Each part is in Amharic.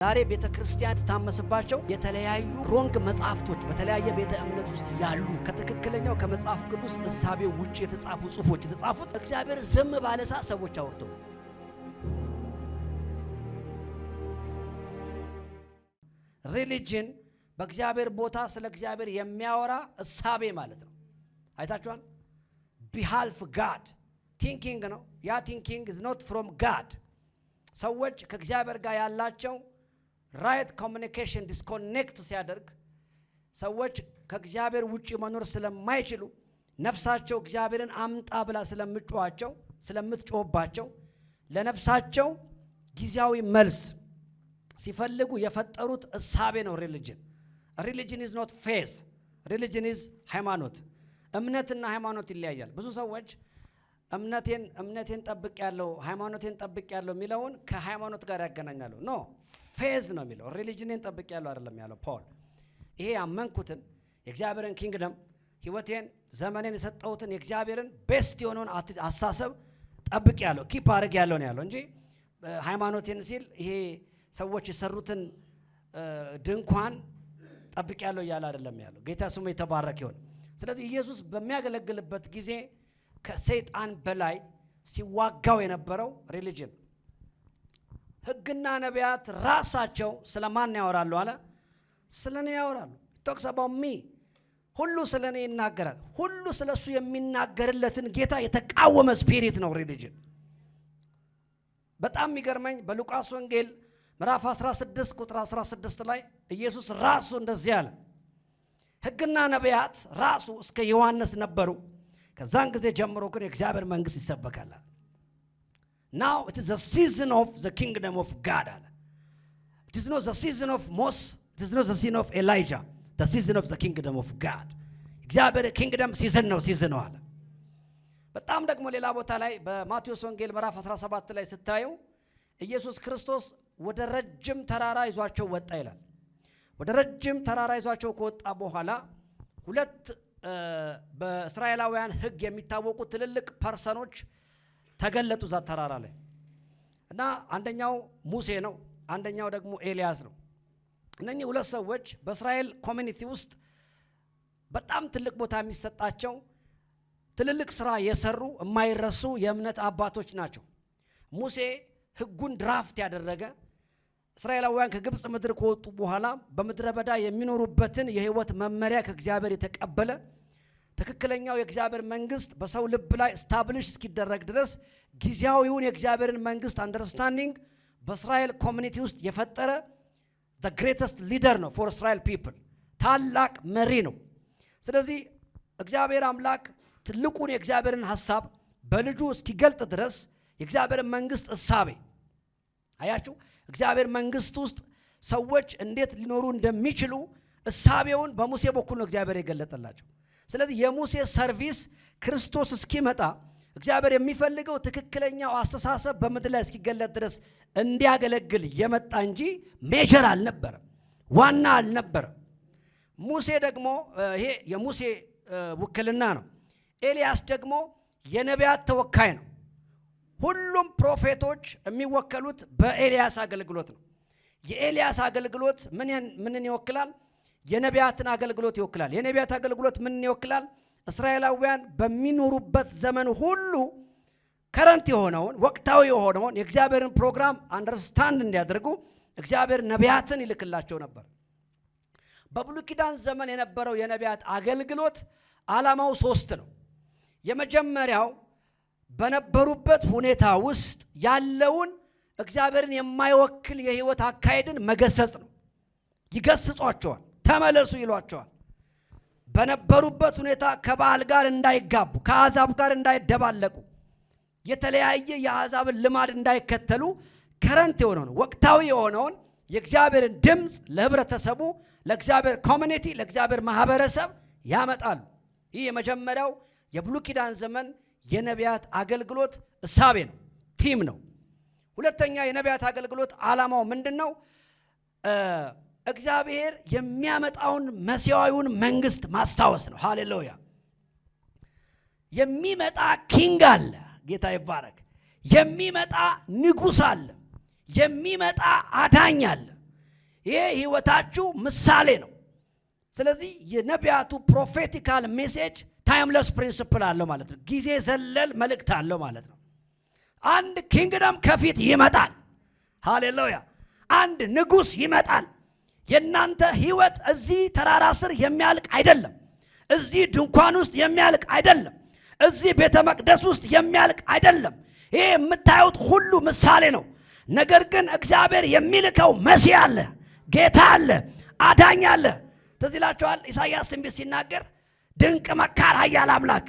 ዛሬ ቤተክርስቲያን ተታመስባቸው የተለያዩ ሮንግ መጻፍቶች በተለያየ ቤተ እምነት ውስጥ ያሉ ከትክክለኛው ከመጽሐፍ ቅዱስ እሳቤ ውጪ የተጻፉ ጽሁፎች የተጻፉት እግዚአብሔር ዝም ባለሳ ሰዎች አውርተው ሪሊጅን በእግዚአብሔር ቦታ ስለ እግዚአብሔር የሚያወራ እሳቤ ማለት ነው። አይታችኋል? ቢሃልፍ ጋድ ቲንኪንግ ነው። ያ ቲንኪንግ is not from God። ሰዎች ከእግዚአብሔር ጋር ያላቸው ራይት ኮሚኒኬሽን ዲስኮኔክት ሲያደርግ ሰዎች ከእግዚአብሔር ውጪ መኖር ስለማይችሉ ነፍሳቸው እግዚአብሔርን አምጣ ብላ ስለምትጮህባቸው ለነፍሳቸው ጊዜያዊ መልስ ሲፈልጉ የፈጠሩት እሳቤ ነው ሪሊጅን። ሪሊጅን is not faith። ሪሊጅን is ሃይማኖት። እምነትና ሃይማኖት ይለያያል። ብዙ ሰዎች እምነቴን ጠብቅ ያለው ሃይማኖቴን ጠብቅ ያለው የሚለውን ከሃይማኖት ጋር ያገናኛሉ። ኖ ፌዝ ነው የሚለው። ሪሊጅንን ጠብቅ ያለው አይደለም ያለው ፖል። ይሄ ያመንኩትን የእግዚአብሔርን ኪንግደም ህይወቴን ዘመኔን የሰጠሁትን የእግዚአብሔርን ቤስት የሆነውን አስተሳሰብ ጠብቅ ያለው ኪፕ አድርግ ያለው ነው ያለው እንጂ ሃይማኖቴን ሲል ይሄ ሰዎች የሰሩትን ድንኳን ጠብቅ ያለው እያለ አይደለም ያለው። ጌታ ስሙ የተባረከ ይሁን። ስለዚህ ኢየሱስ በሚያገለግልበት ጊዜ ከሰይጣን በላይ ሲዋጋው የነበረው ሪሊጅን። ህግና ነቢያት ራሳቸው ስለማን ያወራሉ አለ? ስለኔ ያወራሉ። talks about me። ሁሉ ስለኔ ይናገራል። ሁሉ ስለሱ የሚናገርለትን ጌታ የተቃወመ ስፒሪት ነው ሪሊጅን። በጣም የሚገርመኝ በሉቃስ ወንጌል ምዕራፍ 16 ቁጥር 16 ላይ ኢየሱስ ራሱ እንደዚህ አለ። ህግና ነቢያት ራሱ እስከ ዮሐንስ ነበሩ። ከዛን ጊዜ ጀምሮ ግን የእግዚአብሔር መንግስት ይሰበካል። Now it is the season of the kingdom of God. It is not the season of Moses. It is not the season of Elijah. The season of the kingdom of God. እግዚአብሔር kingdom season ነው አለ። በጣም ደግሞ ሌላ ቦታ ላይ በማቴዎስ ወንጌል ምዕራፍ 17 ላይ ስታዩ ኢየሱስ ክርስቶስ ወደ ረጅም ተራራ ይዟቸው ወጣ ይላል። ወደ ረጅም ተራራ ይዟቸው ከወጣ በኋላ ሁለት በእስራኤላውያን ህግ የሚታወቁ ትልልቅ ፐርሰኖች ተገለጡ ዛ ተራራ ላይ እና አንደኛው ሙሴ ነው፣ አንደኛው ደግሞ ኤልያስ ነው። እነኚህ ሁለት ሰዎች በእስራኤል ኮሚኒቲ ውስጥ በጣም ትልቅ ቦታ የሚሰጣቸው ትልልቅ ስራ የሰሩ የማይረሱ የእምነት አባቶች ናቸው። ሙሴ ህጉን ድራፍት ያደረገ እስራኤላውያን ከግብጽ ምድር ከወጡ በኋላ በምድረ በዳ የሚኖሩበትን የህይወት መመሪያ ከእግዚአብሔር የተቀበለ ትክክለኛው የእግዚአብሔር መንግስት በሰው ልብ ላይ ስታብሊሽ እስኪደረግ ድረስ ጊዜያዊውን የእግዚአብሔርን መንግስት አንደርስታንዲንግ በእስራኤል ኮሚኒቲ ውስጥ የፈጠረ the greatest leader ነው for Israel people። ታላቅ መሪ ነው። ስለዚህ እግዚአብሔር አምላክ ትልቁን የእግዚአብሔርን ሐሳብ በልጁ እስኪገልጥ ድረስ የእግዚአብሔርን መንግስት እሳቤ አያችሁ። እግዚአብሔር መንግስት ውስጥ ሰዎች እንዴት ሊኖሩ እንደሚችሉ እሳቤውን በሙሴ በኩል ነው እግዚአብሔር የገለጠላቸው። ስለዚህ የሙሴ ሰርቪስ ክርስቶስ እስኪመጣ እግዚአብሔር የሚፈልገው ትክክለኛው አስተሳሰብ በምድር ላይ እስኪገለጥ ድረስ እንዲያገለግል የመጣ እንጂ ሜጀር አልነበረም፣ ዋና አልነበረም። ሙሴ ደግሞ ይሄ የሙሴ ውክልና ነው። ኤልያስ ደግሞ የነቢያት ተወካይ ነው። ሁሉም ፕሮፌቶች የሚወከሉት በኤልያስ አገልግሎት ነው። የኤልያስ አገልግሎት ምንን ይወክላል? የነቢያትን አገልግሎት ይወክላል። የነቢያት አገልግሎት ምንን ይወክላል? እስራኤላውያን በሚኖሩበት ዘመን ሁሉ ከረንት የሆነውን ወቅታዊ የሆነውን የእግዚአብሔርን ፕሮግራም አንደርስታንድ እንዲያደርጉ እግዚአብሔር ነቢያትን ይልክላቸው ነበር። በብሉይ ኪዳን ዘመን የነበረው የነቢያት አገልግሎት ዓላማው 3 ነው። የመጀመሪያው በነበሩበት ሁኔታ ውስጥ ያለውን እግዚአብሔርን የማይወክል የህይወት አካሄድን መገሰጽ ነው። ይገስጿቸዋል፣ ተመለሱ ይሏቸዋል። በነበሩበት ሁኔታ ከበዓል ጋር እንዳይጋቡ፣ ከአሕዛብ ጋር እንዳይደባለቁ፣ የተለያየ የአሕዛብን ልማድ እንዳይከተሉ ከረንት የሆነውን ወቅታዊ የሆነውን የእግዚአብሔርን ድምፅ ለህብረተሰቡ፣ ለእግዚአብሔር ኮሚኒቲ፣ ለእግዚአብሔር ማህበረሰብ ያመጣሉ። ይህ የመጀመሪያው የብሉይ ኪዳን ዘመን የነቢያት አገልግሎት እሳቤ ነው፣ ቲም ነው። ሁለተኛ የነቢያት አገልግሎት ዓላማው ምንድነው? እግዚአብሔር የሚያመጣውን መሲያዊውን መንግስት ማስታወስ ነው። ሃሌሉያ! የሚመጣ ኪንግ አለ፣ ጌታ ይባረክ። የሚመጣ ንጉስ አለ፣ የሚመጣ አዳኝ አለ። ይሄ ህይወታችሁ ምሳሌ ነው። ስለዚህ የነቢያቱ ፕሮፌቲካል ሜሴጅ ታይምለስ ፕሪንሲፕል አለው ማለት ነው። ጊዜ ዘለል መልእክት አለው ማለት ነው። አንድ ኪንግደም ከፊት ይመጣል። ሃሌሉያ! አንድ ንጉሥ ይመጣል። የእናንተ ህይወት እዚህ ተራራ ስር የሚያልቅ አይደለም። እዚህ ድንኳን ውስጥ የሚያልቅ አይደለም። እዚህ ቤተ መቅደስ ውስጥ የሚያልቅ አይደለም። ይሄ የምታዩት ሁሉ ምሳሌ ነው። ነገር ግን እግዚአብሔር የሚልከው መሲህ አለ፣ ጌታ አለ፣ አዳኝ አለ። ትዝ ይላችኋል ኢሳይያስ ትንቢት ሲናገር ድንቅ መካር ኃያል አምላክ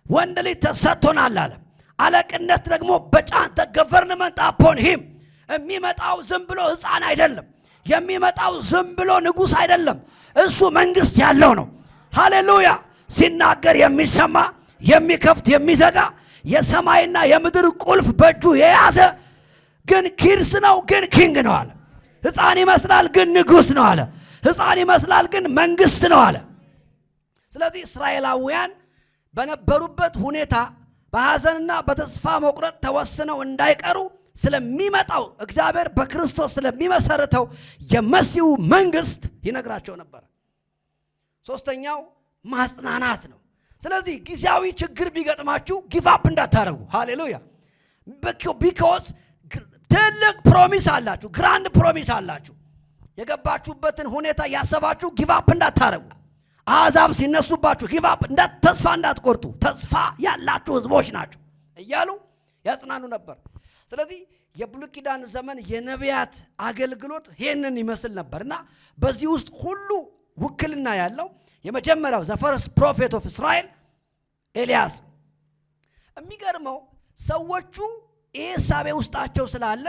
ወንድ ልጅ ተሰጥቶናል አለ። አለቅነት ደግሞ በጫንተ ገቨርንመንት አፖን ሂም። የሚመጣው ዝም ብሎ ሕፃን አይደለም። የሚመጣው ዝም ብሎ ንጉሥ አይደለም። እሱ መንግሥት ያለው ነው። ሃሌሉያ! ሲናገር የሚሰማ የሚከፍት የሚዘጋ የሰማይና የምድር ቁልፍ በእጁ የያዘ ግን ኪርስ ነው፣ ግን ኪንግ ነው አለ። ሕፃን ይመስላል ግን ንጉሥ ነው አለ። ሕፃን ይመስላል ግን መንግሥት ነው አለ። ስለዚህ እስራኤላውያን በነበሩበት ሁኔታ በሐዘንና በተስፋ መቁረጥ ተወስነው እንዳይቀሩ ስለሚመጣው እግዚአብሔር በክርስቶስ ስለሚመሰርተው የመሲሁ መንግሥት ይነግራቸው ነበር። ሶስተኛው ማጽናናት ነው። ስለዚህ ጊዜያዊ ችግር ቢገጥማችሁ ጊቭ አፕ እንዳታረጉ። ሃሌሉያ! ቢኮዝ ትልቅ ፕሮሚስ አላችሁ፣ ግራንድ ፕሮሚስ አላችሁ። የገባችሁበትን ሁኔታ ያሰባችሁ ጊቭ አፕ እንዳታረጉ። አሕዛብ ሲነሱባችሁ ጊቭ አፕ ተስፋ እንዳትቆርጡ፣ ተስፋ ያላችሁ ህዝቦች ናቸው እያሉ ያጽናኑ ነበር። ስለዚህ የብሉይ ኪዳን ዘመን የነቢያት አገልግሎት ይህንን ይመስል ነበርና በዚህ ውስጥ ሁሉ ውክልና ያለው የመጀመሪያው ዘ ፈርስት ፕሮፌት ኦፍ እስራኤል ኤልያስ። የሚገርመው ሰዎቹ ይህ እሳቤ ውስጣቸው ስላለ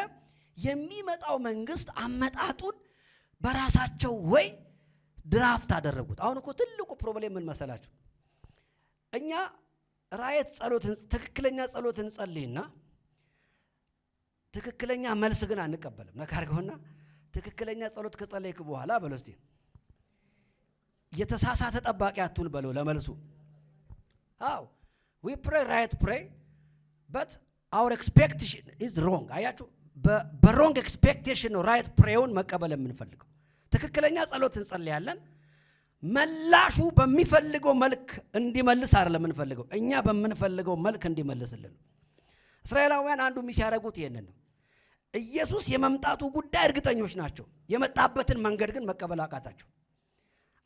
የሚመጣው መንግስት አመጣጡን በራሳቸው ወይ ድራፍት አደረጉት። አሁን እኮ ትልቁ ፕሮብሌም ምን መሰላችሁ? እኛ ራየት ጸሎትን ትክክለኛ ጸሎትን ጸልይና ትክክለኛ መልስ ግን አንቀበልም። ነካርገውና ትክክለኛ ጸሎት ከጸለይክ በኋላ በለው እስቲ የተሳሳተ ጠባቂ አትሁን በለው ለመልሱ። አዎ we pray right pray but our expectation is wrong። አያችሁ በሮንግ ኤክስፔክቴሽን ነው ራይት ፕሬውን መቀበል የምንፈልገው። ትክክለኛ ጸሎት እንጸልያለን፣ መላሹ በሚፈልገው መልክ እንዲመልስ አይደለም የምንፈልገው፣ እኛ በምንፈልገው መልክ እንዲመልስልን። እስራኤላውያን አንዱ የሚያደርጉት ይሄንን ነው። ኢየሱስ የመምጣቱ ጉዳይ እርግጠኞች ናቸው፣ የመጣበትን መንገድ ግን መቀበል አቃታቸው።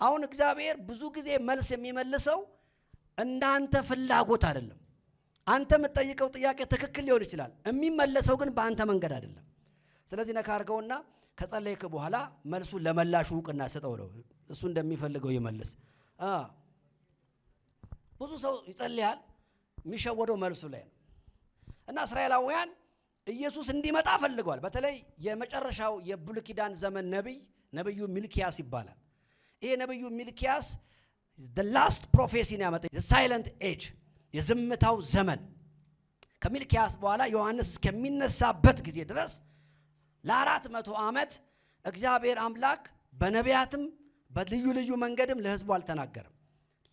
አሁን እግዚአብሔር ብዙ ጊዜ መልስ የሚመልሰው እንዳንተ ፍላጎት አይደለም። አንተ የምትጠይቀው ጥያቄ ትክክል ሊሆን ይችላል፣ የሚመለሰው ግን በአንተ መንገድ አይደለም። ስለዚህ ነካ አድርገውና ከጸለይክ በኋላ መልሱን ለመላሹ ዕውቅና ሰጠው ነው፣ እሱ እንደሚፈልገው ይመልስ። ብዙ ሰው ይጸልያል፣ የሚሸወደው መልሱ ላይ ነው። እና እስራኤላውያን ኢየሱስ እንዲመጣ ፈልገዋል። በተለይ የመጨረሻው የብሉይ ኪዳን ዘመን ነብዩ ሚልኪያስ ይባላል። ይሄ ነብዩ ሚልኪያስ the last prophecy ነው ያመጣው፣ the silent age የዝምታው ዘመን። ከሚልኪያስ በኋላ ዮሐንስ እስከሚነሳበት ጊዜ ድረስ ለ400 ዓመት እግዚአብሔር አምላክ በነቢያትም በልዩ ልዩ መንገድም ለሕዝቡ አልተናገረም።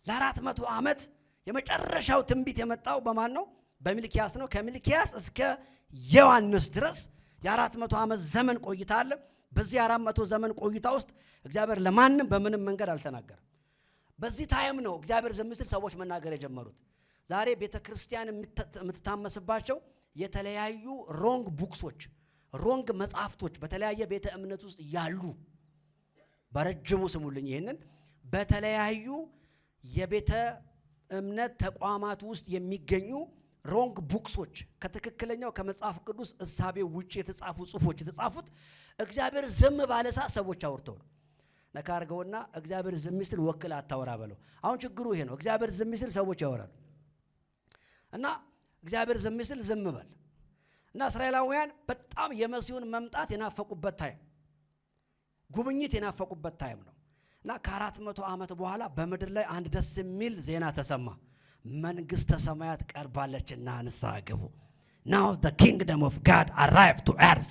ለ400 ዓመት የመጨረሻው ትንቢት የመጣው በማን ነው? በሚልኪያስ ነው። ከሚልኪያስ እስከ ዮሐንስ ድረስ የ400 ዓመት ዘመን ቆይታ አለ። በዚህ 400 ዘመን ቆይታ ውስጥ እግዚአብሔር ለማንም በምንም መንገድ አልተናገረም። በዚህ ታይም ነው እግዚአብሔር ዝም ሲል ሰዎች መናገር የጀመሩት። ዛሬ ቤተ ክርስቲያን የምትታመስባቸው የተለያዩ ሮንግ ቡክሶች፣ ሮንግ መጽሐፍቶች በተለያየ ቤተ እምነት ውስጥ ያሉ፣ በረጅሙ ስሙልኝ ይሄንን፣ በተለያዩ የቤተ እምነት ተቋማት ውስጥ የሚገኙ ሮንግ ቡክሶች ከትክክለኛው ከመጽሐፍ ቅዱስ እሳቤ ውጪ የተጻፉ ጽሁፎች የተጻፉት እግዚአብሔር ዝም ባለ ሰዓት ሰዎች አውርተው ነው። ነካ አድርገውና እግዚአብሔር ዝም ሲል ወክል አታወራ በለው። አሁን ችግሩ ይሄ ነው። እግዚአብሔር ዝም ሲል ሰዎች ያወራሉ እና እግዚአብሔር ዝም ሲል ዝም በል እና እስራኤላውያን በጣም የመሲሁን መምጣት የናፈቁበት ታይም፣ ጉብኝት የናፈቁበት ታይም ነው እና ከ400 ዓመት በኋላ በምድር ላይ አንድ ደስ የሚል ዜና ተሰማ። መንግሥተ ሰማያት ቀርባለችና ንስሐ ግቡ። Now the kingdom of God arrived to earth።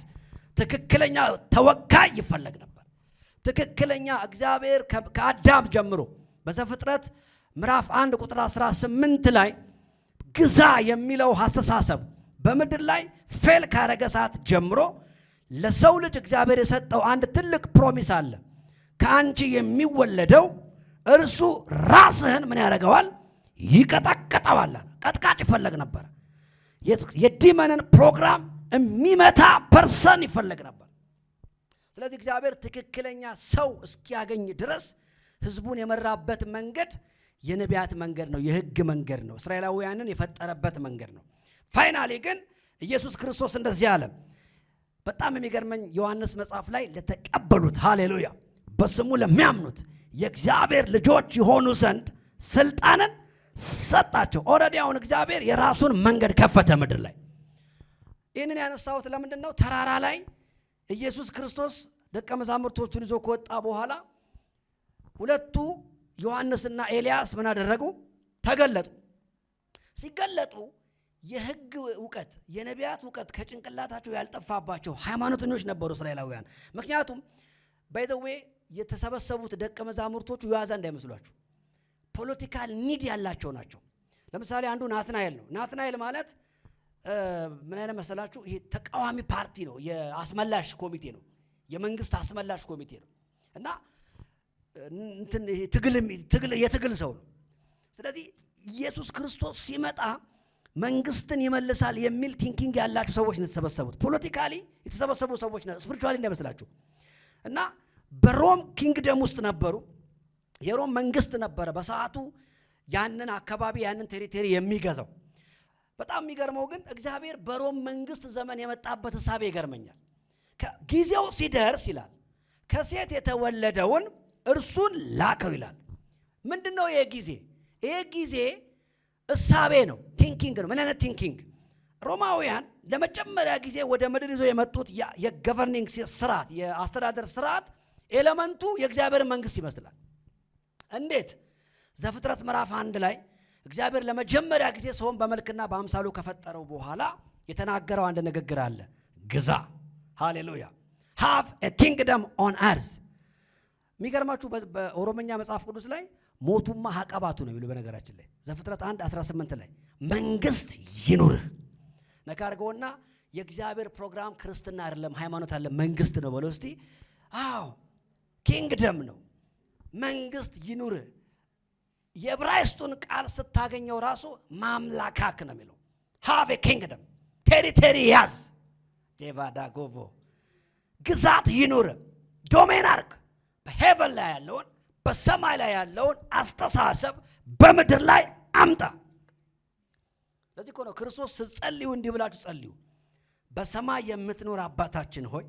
ትክክለኛ ተወካይ ይፈለግ ነበር። ትክክለኛ እግዚአብሔር ከአዳም ጀምሮ በዘፍጥረት ምዕራፍ 1 ቁጥር 18 ላይ ግዛ የሚለው አስተሳሰብ በምድር ላይ ፌል ካረገ ሰዓት ጀምሮ ለሰው ልጅ እግዚአብሔር የሰጠው አንድ ትልቅ ፕሮሚስ አለ። ከአንቺ የሚወለደው እርሱ ራስህን ምን ያደርገዋል? ይቀጠቅጠዋል። ቀጥቃጭ ይፈለግ ነበር። የዲመንን ፕሮግራም የሚመታ ፐርሰን ይፈለግ ነበር። ስለዚህ እግዚአብሔር ትክክለኛ ሰው እስኪያገኝ ድረስ ህዝቡን የመራበት መንገድ የነቢያት መንገድ ነው፣ የህግ መንገድ ነው፣ እስራኤላውያንን የፈጠረበት መንገድ ነው። ፋይናሊ ግን ኢየሱስ ክርስቶስ እንደዚህ አለ። በጣም የሚገርመኝ ዮሐንስ መጽሐፍ ላይ ለተቀበሉት ሃሌሉያ በስሙ ለሚያምኑት የእግዚአብሔር ልጆች የሆኑ ዘንድ ስልጣንን ሰጣቸው። ኦልሬዲ አሁን እግዚአብሔር የራሱን መንገድ ከፈተ ምድር ላይ። ይህንን ያነሳሁት ለምንድን ነው? ተራራ ላይ ኢየሱስ ክርስቶስ ደቀ መዛሙርቶቹን ይዞ ከወጣ በኋላ ሁለቱ ዮሐንስና ኤልያስ ምን አደረጉ? ተገለጡ። ሲገለጡ የህግ ዕውቀት የነቢያት ዕውቀት ከጭንቅላታቸው ያልጠፋባቸው ሃይማኖተኞች ነበሩ እስራኤላውያን። ምክንያቱም ባይ ዘ ዌይ የተሰበሰቡት ደቀ መዛሙርቶቹ የዋዛ እንዳይመስሏችሁ ፖለቲካል ኒድ ያላቸው ናቸው። ለምሳሌ አንዱ ናትናኤል ነው። ናትናኤል ማለት ምን አይነት መሰላችሁ? ይሄ ተቃዋሚ ፓርቲ ነው፣ የአስመላሽ ኮሚቴ ነው፣ የመንግስት አስመላሽ ኮሚቴ ነው እና እንትን የትግል ሰው ነው። ስለዚህ ኢየሱስ ክርስቶስ ሲመጣ መንግስትን ይመልሳል የሚል ቲንኪንግ ያላቸው ሰዎች ነው የተሰበሰቡት። ፖለቲካሊ የተሰበሰቡ ሰዎች ነው፣ ስፒሪቹዋሊ እንዳይመስላችሁ። እና በሮም ኪንግደም ውስጥ ነበሩ። የሮም መንግስት ነበረ በሰዓቱ ያንን አካባቢ ያንን ቴሪቶሪ የሚገዛው። በጣም የሚገርመው ግን እግዚአብሔር በሮም መንግስት ዘመን የመጣበት ሐሳብ ይገርመኛል። ጊዜው ሲደርስ ይላል ከሴት የተወለደውን እርሱን ላከው ይላል። ምንድነው ይሄ ጊዜ? ይሄ ጊዜ እሳቤ ነው፣ ቲንኪንግ ነው። ምን አይነት ቲንኪንግ? ሮማውያን ለመጀመሪያ ጊዜ ወደ ምድር ይዞ የመጡት የገቨርኒንግ ስርዓት፣ የአስተዳደር ስርዓት ኤሌመንቱ የእግዚአብሔር መንግስት ይመስላል። እንዴት? ዘፍጥረት ምዕራፍ 1 ላይ እግዚአብሔር ለመጀመሪያ ጊዜ ሰውን በመልክና በአምሳሉ ከፈጠረው በኋላ የተናገረው አንድ ንግግር አለ። ግዛ፣ ሃሌሉያ፣ have a kingdom on earth። የሚገርማችሁ በኦሮምኛ መጽሐፍ ቅዱስ ላይ ሞቱማ ሐቀባቱ ነው የሚሉ። በነገራችን ላይ ዘፍጥረት 1:18 ላይ መንግስት ይኑር ነካርገውና የእግዚአብሔር ፕሮግራም ክርስትና አይደለም፣ ሃይማኖት አለ፣ መንግስት ነው በለው እስቲ። አዎ ኪንግደም ነው፣ መንግስት ይኑር። የዕብራይስጡን ቃል ስታገኘው ራሱ ማምላካክ ነው የሚለው። have a kingdom፣ ቴሪቶሪ ያዝ፣ ዴቫዳ ጎቦ፣ ግዛት ይኑር፣ ዶሜን አርግ። በሄቨን ላይ ያለውን በሰማይ ላይ ያለውን አስተሳሰብ በምድር ላይ አምጣ። ለዚህ እኮ ነው ክርስቶስ ስትጸልዩ እንዲህ ብላችሁ ጸልዩ። በሰማይ የምትኖር አባታችን ሆይ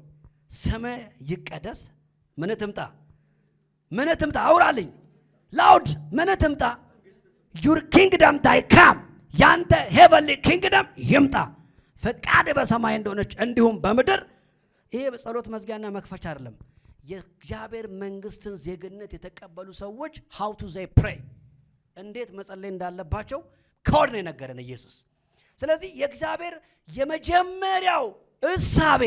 ስምህ ይቀደስ። ምን ትምጣ? ምን ትምጣ? አውራልኝ ላውድ። ምን ትምጣ? ዩር ኪንግደም ታይ ካም፣ ያንተ ሄቨንሊ ኪንግደም ይምጣ። ፈቃድ በሰማይ እንደሆነች እንዲሁም በምድር። ይሄ በጸሎት መዝጊያና መክፈቻ አይደለም። የእግዚአብሔር መንግስትን ዜግነት የተቀበሉ ሰዎች how to they pray፣ እንዴት መጸለይ እንዳለባቸው ኮድ ነው የነገረን ኢየሱስ። ስለዚህ የእግዚአብሔር የመጀመሪያው እሳቤ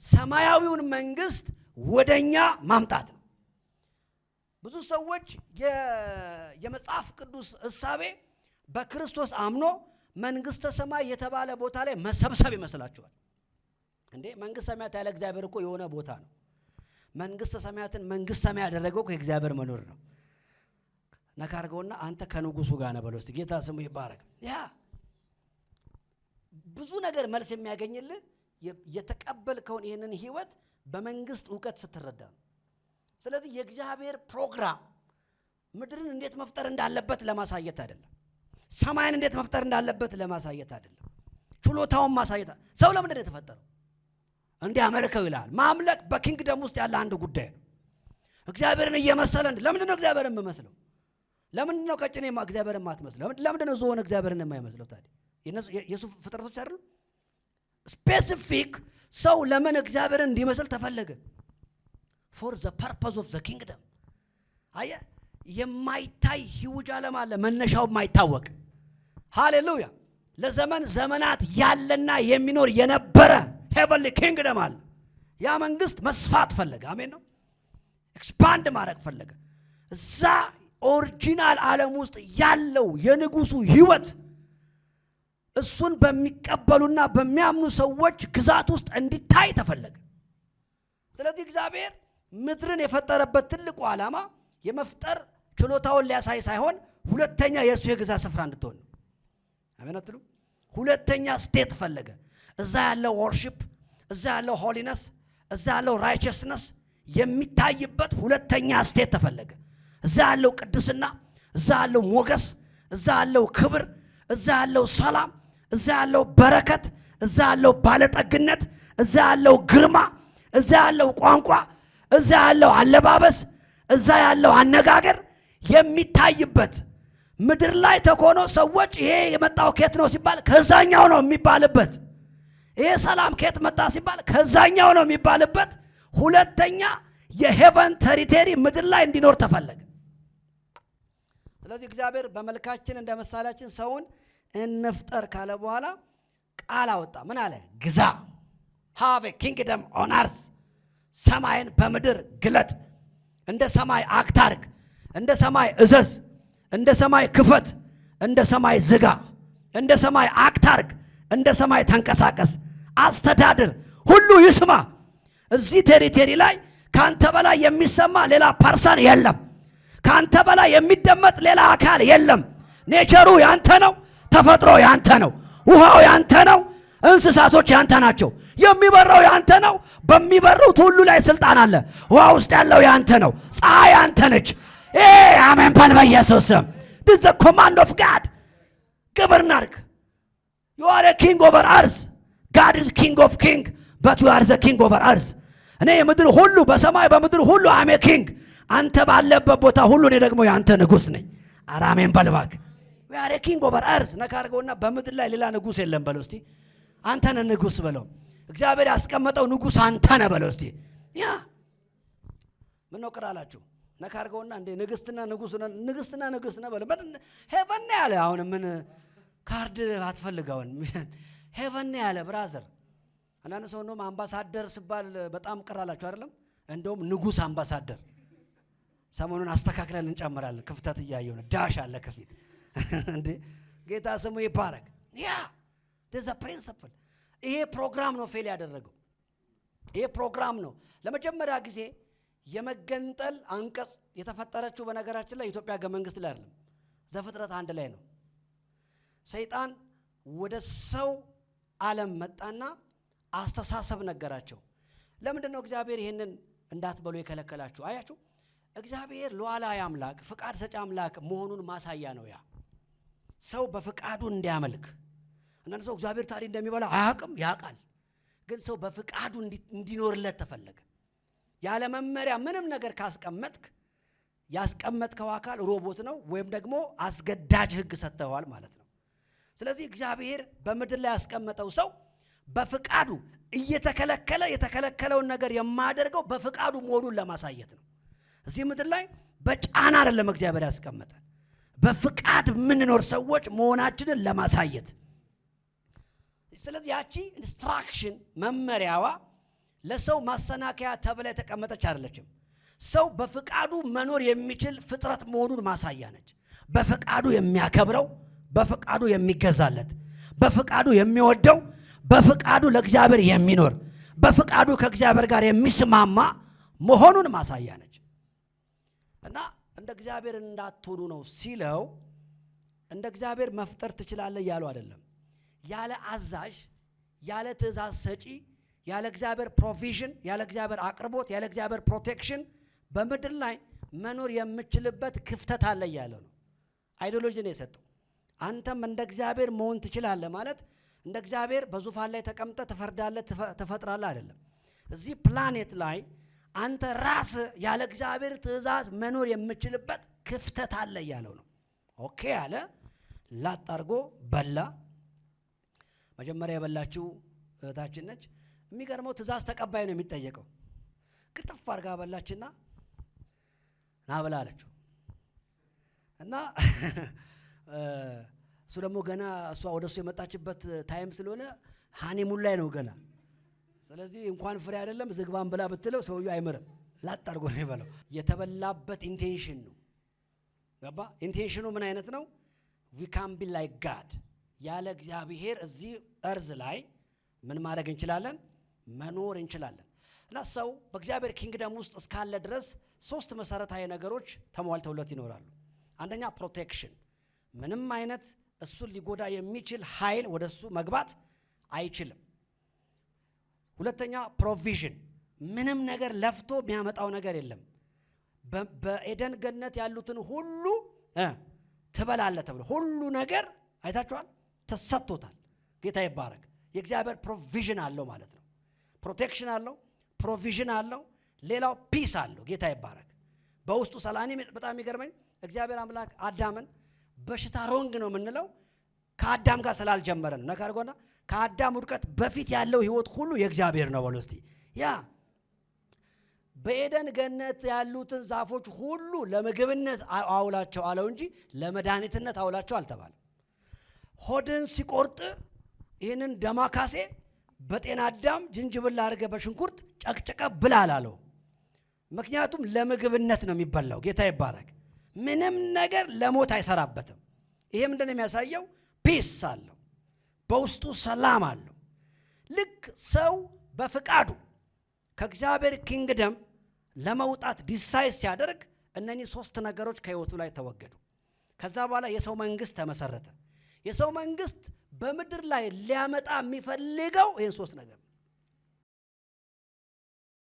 ሰማያዊውን መንግስት ወደኛ ማምጣት ነው። ብዙ ሰዎች የመጽሐፍ ቅዱስ እሳቤ በክርስቶስ አምኖ መንግስተ ሰማይ የተባለ ቦታ ላይ መሰብሰብ ይመስላቸዋል። እንዴ መንግስተ ሰማያት ያለ እግዚአብሔር እኮ የሆነ ቦታ ነው። መንግስተ ሰማያትን መንግስት ሰማይ ያደረገው የእግዚአብሔር መኖር ነው። ነካርገውና አንተ ከንጉሱ ጋር ነው በለው እስቲ። ጌታ ስሙ ይባረክ። ያ ብዙ ነገር መልስ የሚያገኝልህ የተቀበልከውን ይህንን ህይወት በመንግስት ዕውቀት ስትረዳ ነው። ስለዚህ የእግዚአብሔር ፕሮግራም ምድርን እንዴት መፍጠር እንዳለበት ለማሳየት አይደለም። ሰማይን እንዴት መፍጠር እንዳለበት ለማሳየት አይደለም። ችሎታውን ማሳየት። ሰው ለምንድን ነው የተፈጠረው? እንዲህ አመልከው ይላል። ማምለክ በኪንግደም ውስጥ ያለ አንድ ጉዳይ ነው። እግዚአብሔርን እየመሰለ ለምንድን ነው እግዚአብሔርን የምመስለው? ለምንድን ነው ቀጭኔ እግዚአብሔርን የማትመስለው? ለምንድን ነው ዝሆን እግዚአብሔርን የማይመስለው? ታዲያ የሱ ፍጥረቶች አይደሉም? ስፔሲፊክ ሰው ለምን እግዚአብሔርን እንዲመስል ተፈለገ? ፎር ዘ ፐርፐዝ ኦፍ ዘ ኪንግደም። አየ የማይታይ ሂውጅ ዓለም አለ፣ መነሻው የማይታወቅ ሃሌሉያ። ለዘመን ዘመናት ያለና የሚኖር የነበረ ሄቨንሊ ኪንግደም አለ። ያ መንግስት መስፋት ፈለገ። አሜን ነው። ኤክስፓንድ ማድረግ ፈለገ። እዛ ኦሪጂናል ዓለም ውስጥ ያለው የንጉሱ ህይወት እሱን በሚቀበሉና በሚያምኑ ሰዎች ግዛት ውስጥ እንዲታይ ተፈለገ። ስለዚህ እግዚአብሔር ምድርን የፈጠረበት ትልቁ ዓላማ የመፍጠር ችሎታውን ሊያሳይ ሳይሆን ሁለተኛ የእሱ የግዛት ስፍራ እንድትሆን ነው። አሜን አትሉ? ሁለተኛ ስቴት ፈለገ። እዛ ያለው ወርሺፕ፣ እዛ ያለው ሆሊነስ፣ እዛ ያለው ራይቸስነስ የሚታይበት ሁለተኛ ስቴት ተፈለገ። እዛ ያለው ቅድስና፣ እዛ ያለው ሞገስ፣ እዛ ያለው ክብር፣ እዛ ያለው ሰላም፣ እዛ ያለው በረከት፣ እዛ ያለው ባለጠግነት፣ እዛ ያለው ግርማ፣ እዛ ያለው ቋንቋ፣ እዛ ያለው አለባበስ፣ እዛ ያለው አነጋገር የሚታይበት ምድር ላይ ተኮኖ ሰዎች ይሄ የመጣው ከየት ነው ሲባል ከዛኛው ነው የሚባልበት፣ ይሄ ሰላም ከየት መጣ ሲባል ከዛኛው ነው የሚባልበት ሁለተኛ የሄቨን ቴሪቶሪ ምድር ላይ እንዲኖር ተፈለገ። ስለዚህ እግዚአብሔር በመልካችን እንደ ምሳሌያችን ሰውን እንፍጠር ካለ በኋላ ቃል አወጣ። ምን አለ? ግዛ፣ ሃቭ ኤ ኪንግደም ኦን አርዝ፣ ሰማይን በምድር ግለጥ፣ እንደ ሰማይ አክት አድርግ፣ እንደ ሰማይ እዘዝ፣ እንደ ሰማይ ክፈት፣ እንደ ሰማይ ዝጋ፣ እንደ ሰማይ አክት አድርግ፣ እንደ ሰማይ ተንቀሳቀስ፣ አስተዳድር፣ ሁሉ ይስማ። እዚህ ቴሪቶሪ ላይ ካንተ በላይ የሚሰማ ሌላ ፐርሰን የለም። ካንተ በላይ የሚደመጥ ሌላ አካል የለም። ኔቸሩ ያንተ ነው። ተፈጥሮ ያንተ ነው። ውሃው ያንተ ነው። እንስሳቶች ያንተ ናቸው። የሚበረው ያንተ ነው። በሚበሩት ሁሉ ላይ ስልጣን አለ። ውሃ ውስጥ ያለው ያንተ ነው። ፀሐይ ያንተ ነች። አሜን በል በኢየሱስ ስም። this is the command of God. govern ark. You are a king over earth. God is king of king, but you are the king over earth. እኔ የምድር ሁሉ በሰማይ በምድር ሁሉ አሜ ኪንግ፣ አንተ ባለበት ቦታ ሁሉ እኔ ደግሞ ያንተ ንጉስ ነኝ። አራሜን በልባክ we are a king over earth። ነካርገውና በምድር ላይ ሌላ ንጉስ የለም በለው እስቲ። አንተ ነህ ንጉስ በለው። እግዚአብሔር ያስቀመጠው ንጉስ አንተ ነህ በለው እስቲ። ያ ምን ነው ቀራላችሁ? ነካርገውና እንደ ንግስትና ንጉስ ነህ፣ ንግስትና ንጉስ ነህ በለው። ሄቨን ነው ያለ። አሁን ምን ካርድ አትፈልጋውን? ሄቨን ነው ያለ ብራዘር። አንዳንድ ሰው እንደውም አምባሳደር ሲባል በጣም ቀራላችሁ አይደለም? እንደውም ንጉስ አምባሳደር ሰሞኑን አስተካክለን እንጨምራለን። ክፍተት እያየው ነው። ዳሽ አለ ከፊት እንዴ! ጌታ ስሙ ይባረክ። ያ there's a principle። ይሄ ፕሮግራም ነው ፌል ያደረገው። ይሄ ፕሮግራም ነው ለመጀመሪያ ጊዜ የመገንጠል አንቀጽ የተፈጠረችው። በነገራችን ላይ ኢትዮጵያ ሕገ መንግስት ላይ አይደለም፣ ዘፍጥረት 1 ላይ ነው። ሰይጣን ወደ ሰው ዓለም መጣና አስተሳሰብ ነገራቸው። ለምንድን ነው እግዚአብሔር ይሄንን እንዳትበሉ የከለከላችሁ? አያችሁ፣ እግዚአብሔር ሉዓላዊ አምላክ፣ ፍቃድ ሰጪ አምላክ መሆኑን ማሳያ ነው። ያ ሰው በፍቃዱ እንዲያመልክ። አንዳንድ ሰው እግዚአብሔር ታዲያ እንደሚበላ አያውቅም፣ ያውቃል። ግን ሰው በፍቃዱ እንዲኖርለት ተፈለገ። ያለ መመሪያ ምንም ነገር ካስቀመጥክ ያስቀመጥከው አካል ሮቦት ነው ወይም ደግሞ አስገዳጅ ህግ ሰጥተዋል ማለት ነው። ስለዚህ እግዚአብሔር በምድር ላይ ያስቀመጠው ሰው በፍቃዱ እየተከለከለ የተከለከለውን ነገር የማያደርገው በፍቃዱ መሆኑን ለማሳየት ነው። እዚህ ምድር ላይ በጫና አይደለም እግዚአብሔር ያስቀመጠ፣ በፍቃድ የምንኖር ሰዎች መሆናችንን ለማሳየት። ስለዚህ ያቺ ኢንስትራክሽን መመሪያዋ ለሰው ማሰናከያ ተብላ የተቀመጠች አይደለችም። ሰው በፍቃዱ መኖር የሚችል ፍጥረት መሆኑን ማሳያ ነች። በፍቃዱ የሚያከብረው፣ በፍቃዱ የሚገዛለት፣ በፍቃዱ የሚወደው፣ በፍቃዱ ለእግዚአብሔር የሚኖር፣ በፍቃዱ ከእግዚአብሔር ጋር የሚስማማ መሆኑን ማሳያ ነች። እና እንደ እግዚአብሔር እንዳትሆኑ ነው ሲለው፣ እንደ እግዚአብሔር መፍጠር ትችላለህ ያለው አይደለም። ያለ አዛዥ፣ ያለ ትእዛዝ ሰጪ፣ ያለ እግዚአብሔር ፕሮቪዥን፣ ያለ እግዚአብሔር አቅርቦት፣ ያለ እግዚአብሔር ፕሮቴክሽን በምድር ላይ መኖር የምችልበት ክፍተት አለ ያለው ነው። አይዲዮሎጂ ነው የሰጠው። አንተም እንደ እግዚአብሔር መሆን ትችላለህ ማለት እንደ እግዚአብሔር በዙፋን ላይ ተቀምጠህ ትፈርዳለህ፣ ትፈጥራለህ አይደለም። እዚህ ፕላኔት ላይ አንተ ራስ ያለ እግዚአብሔር ትእዛዝ መኖር የምችልበት ክፍተት አለ ያለው ነው። ኦኬ አለ። ላጥ አድርጎ በላ። መጀመሪያ የበላችው እህታችን ነች። የሚገርመው ትእዛዝ ተቀባይ ነው የሚጠየቀው። ቅጥፍ አድርጋ በላችና ና ብላ አለችው እና እሱ ደግሞ ገና እሷ ወደሱ የመጣችበት ታይም ስለሆነ ሃኒሙን ላይ ነው ገና። ስለዚህ እንኳን ፍሬ አይደለም ዝግባን ብላ ብትለው ሰውዬው አይምርም። ላጥ አድርጎ ነው የበላው። የተበላበት ኢንቴንሽን ነው። ገባ? ኢንቴንሽኑ ምን አይነት ነው? we can be like God። ያለ እግዚአብሔር እዚህ እርዝ ላይ ምን ማድረግ እንችላለን? መኖር እንችላለን። እና ሰው በእግዚአብሔር ኪንግደም ውስጥ እስካለ ድረስ ሶስት መሰረታዊ ነገሮች ተሟልተውለት ይኖራሉ። አንደኛ ፕሮቴክሽን፣ ምንም አይነት እሱን ሊጎዳ የሚችል ኃይል ወደሱ መግባት አይችልም። ሁለተኛ ፕሮቪዥን፣ ምንም ነገር ለፍቶ የሚያመጣው ነገር የለም። በኤደን ገነት ያሉትን ሁሉ ትበላለህ ተብሎ ሁሉ ነገር አይታችኋል፣ ተሰጥቶታል። ጌታ ይባረክ። የእግዚአብሔር ፕሮቪዥን አለው ማለት ነው። ፕሮቴክሽን አለው፣ ፕሮቪዥን አለው፣ ሌላው ፒስ አለው። ጌታ ይባረክ። በውስጡ ሰላም። በጣም የሚገርመኝ እግዚአብሔር አምላክ አዳምን በሽታ ሮንግ ነው የምንለው ከአዳም ጋር ስላልጀመረ ነው። ነካርጎና ከአዳም ውድቀት በፊት ያለው ህይወት ሁሉ የእግዚአብሔር ነው በሉ እስቲ። ያ በኤደን ገነት ያሉትን ዛፎች ሁሉ ለምግብነት አውላቸው አለው እንጂ ለመድኃኒትነት አውላቸው አልተባለም። ሆድን ሲቆርጥ ይህንን ደማካሴ በጤና አዳም ዝንጅብል አድርገህ በሽንኩርት ጨቅጨቀ ብላ አላለው። ምክንያቱም ለምግብነት ነው የሚበላው። ጌታ ይባረክ። ምንም ነገር ለሞት አይሰራበትም። ይሄ ምንድነው የሚያሳየው? ፒስ አለው፣ በውስጡ ሰላም አለው። ልክ ሰው በፍቃዱ ከእግዚአብሔር ኪንግደም ለመውጣት ዲሳይድ ሲያደርግ እነኚህ ሶስት ነገሮች ከህይወቱ ላይ ተወገዱ። ከዛ በኋላ የሰው መንግስት ተመሰረተ። የሰው መንግስት በምድር ላይ ሊያመጣ የሚፈልገው ይህን ሶስት ነገር ነው።